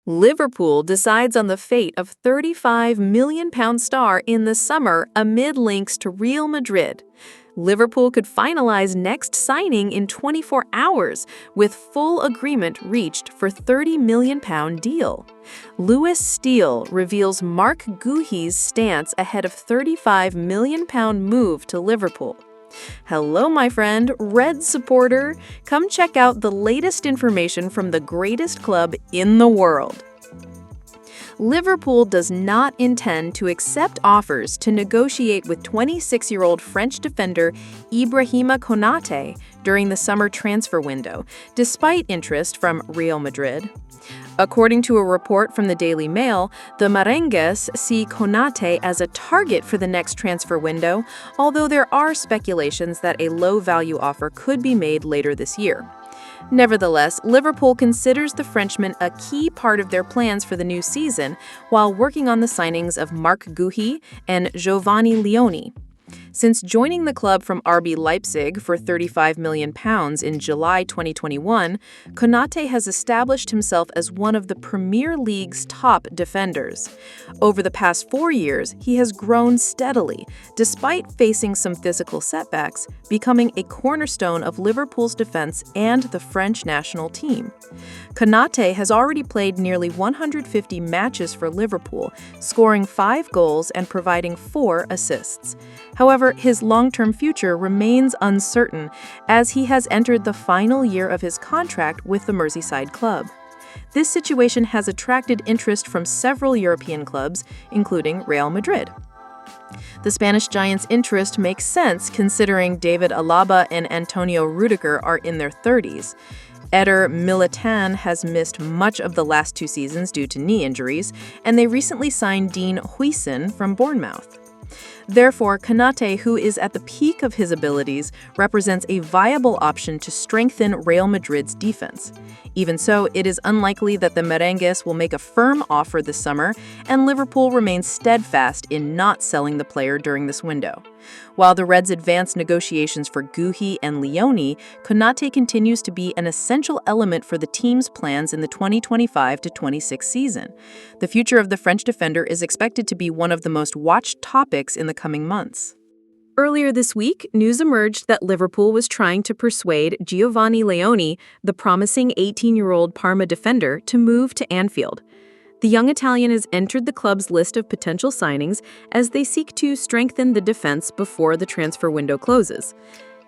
Liverpool decides on the fate of £35 million star in the summer amid links to Real Madrid. Liverpool could finalize next signing in 24 hours, with full agreement reached for £30 million deal. Lewis Steele reveals Mark Guhi's stance ahead of £35 million move to Liverpool. Hello, my friend, Red supporter. Come check out the latest information from the greatest club in the world. Liverpool does not intend to accept offers to negotiate with 26-year-old French defender Ibrahima Konate during the summer transfer window, despite interest from Real Madrid. According to a report from the Daily Mail, the Merengues see Konate as a target for the next transfer window, although there are speculations that a low-value offer could be made later this year. Nevertheless, Liverpool considers the Frenchman a key part of their plans for the new season, while working on the signings of Mark Guhi and Giovanni Leone. Since joining the club from RB Leipzig for £35 million in July 2021, Konate has established himself as one of the Premier League's top defenders. Over the past 4 years, he has grown steadily, despite facing some physical setbacks, becoming a cornerstone of Liverpool's defense and the French national team. Konate has already played nearly 150 matches for Liverpool, scoring 5 goals and providing 4 assists. However, his long-term future remains uncertain as he has entered the final year of his contract with the Merseyside club. This situation has attracted interest from several European clubs, including Real Madrid. The Spanish giant's interest makes sense considering David Alaba and Antonio Rudiger are in their 30s. Eder Militão has missed much of the last 2 seasons due to knee injuries, and they recently signed Dean Huijsen from Bournemouth. Therefore, Konate, who is at the peak of his abilities, represents a viable option to strengthen Real Madrid's defense. Even so, it is unlikely that the Merengues will make a firm offer this summer, and Liverpool remains steadfast in not selling the player during this window. While the Reds advance negotiations for Guhi and Leone, Konate continues to be an essential element for the team's plans in the 2025-26 season. The future of the French defender is expected to be one of the most watched topics in the coming months. Earlier this week, news emerged that Liverpool was trying to persuade Giovanni Leone, the promising 18-year-old Parma defender, to move to Anfield. The young Italian has entered the club's list of potential signings as they seek to strengthen the defense before the transfer window closes.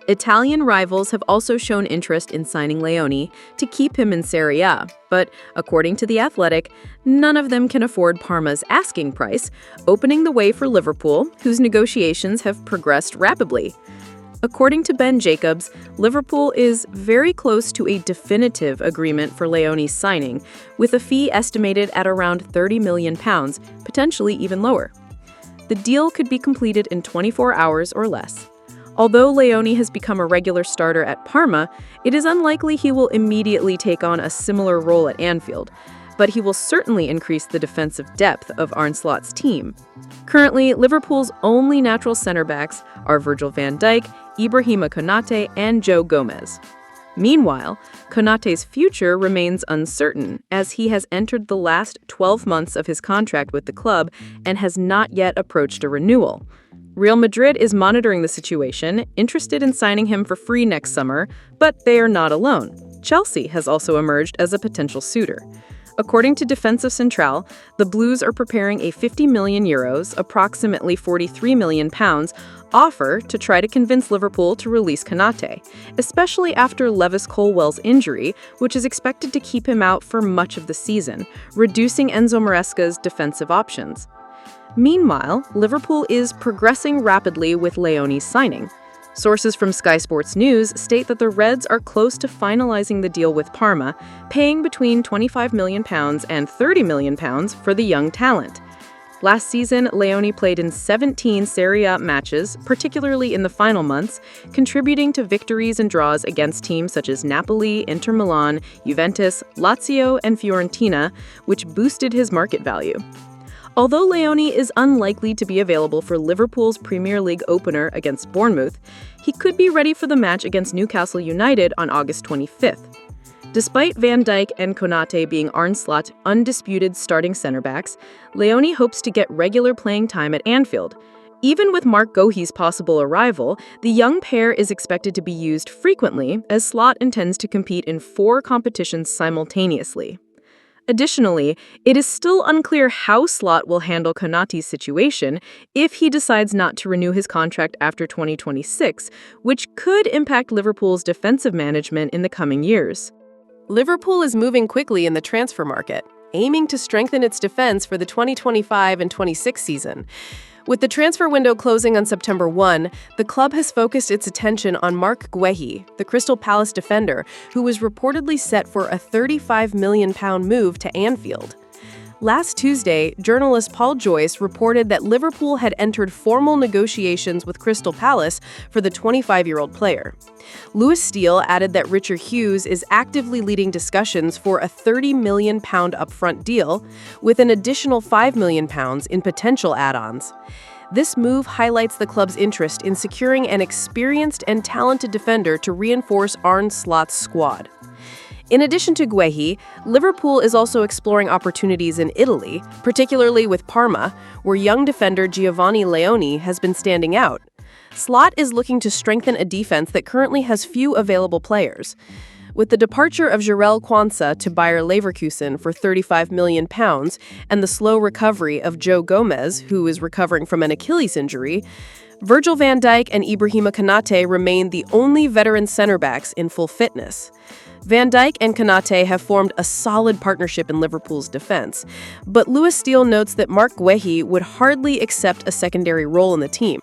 Italian rivals have also shown interest in signing Leone to keep him in Serie A, but according to The Athletic, none of them can afford Parma's asking price, opening the way for Liverpool, whose negotiations have progressed rapidly. According to Ben Jacobs, Liverpool is very close to a definitive agreement for Leone's signing, with a fee estimated at around £30 million, potentially even lower. The deal could be completed in 24 hours or less. Although Leone has become a regular starter at Parma, it is unlikely he will immediately take on a similar role at Anfield, but he will certainly increase the defensive depth of Arne Slot's team. Currently, Liverpool's only natural center backs are Virgil van Dijk, Ibrahima Konate, and Joe Gomez. Meanwhile, Konate's future remains uncertain as he has entered the last 12 months of his contract with the club and has not yet approached a renewal. Real Madrid is monitoring the situation, interested in signing him for free next summer, but they are not alone. Chelsea has also emerged as a potential suitor. According to Defensa Central, the Blues are preparing a €50 million, approximately £43 million, offer to try to convince Liverpool to release Konate, especially after Lewis Colwell's injury, which is expected to keep him out for much of the season, reducing Enzo Maresca's defensive options. Meanwhile, Liverpool is progressing rapidly with Leone's signing. Sources from Sky Sports News state that the Reds are close to finalizing the deal with Parma, paying between £25 million and £30 million for the young talent. Last season, Leone played in 17 Serie A matches, particularly in the final months, contributing to victories and draws against teams such as Napoli, Inter Milan, Juventus, Lazio, and Fiorentina, which boosted his market value. Although Leone is unlikely to be available for Liverpool's Premier League opener against Bournemouth, he could be ready for the match against Newcastle United on August 25th. Despite Van Dijk and Konate being Arne Slot's undisputed starting center backs, Leone hopes to get regular playing time at Anfield. Even with Mark Guehi's possible arrival, the young pair is expected to be used frequently, as Slot intends to compete in 4 competitions simultaneously. Additionally, it is still unclear how Slot will handle Konate's situation if he decides not to renew his contract after 2026, which could impact Liverpool's defensive management in the coming years. Liverpool is moving quickly in the transfer market, aiming to strengthen its defense for the 2025 and 26 season. With the transfer window closing on September 1, the club has focused its attention on Mark Guehi, the Crystal Palace defender, who was reportedly set for a £35 million move to Anfield. Last Tuesday, journalist Paul Joyce reported that Liverpool had entered formal negotiations with Crystal Palace for the 25-year-old player. Lewis Steele added that Richard Hughes is actively leading discussions for a £30 million upfront deal, with an additional £5 million in potential add-ons. This move highlights the club's interest in securing an experienced and talented defender to reinforce Arne Slot's squad. In addition to Guehi, Liverpool is also exploring opportunities in Italy, particularly with Parma, where young defender Giovanni Leone has been standing out. Slot is looking to strengthen a defense that currently has few available players. With the departure of Jarell Quansah to Bayer Leverkusen for £35 million and the slow recovery of Joe Gomez, who is recovering from an Achilles injury, Virgil van Dijk and Ibrahima Konate remain the only veteran center backs in full fitness. Van Dijk and Konate have formed a solid partnership in Liverpool's defense, but Lewis Steele notes that Mark Guehi would hardly accept a secondary role in the team.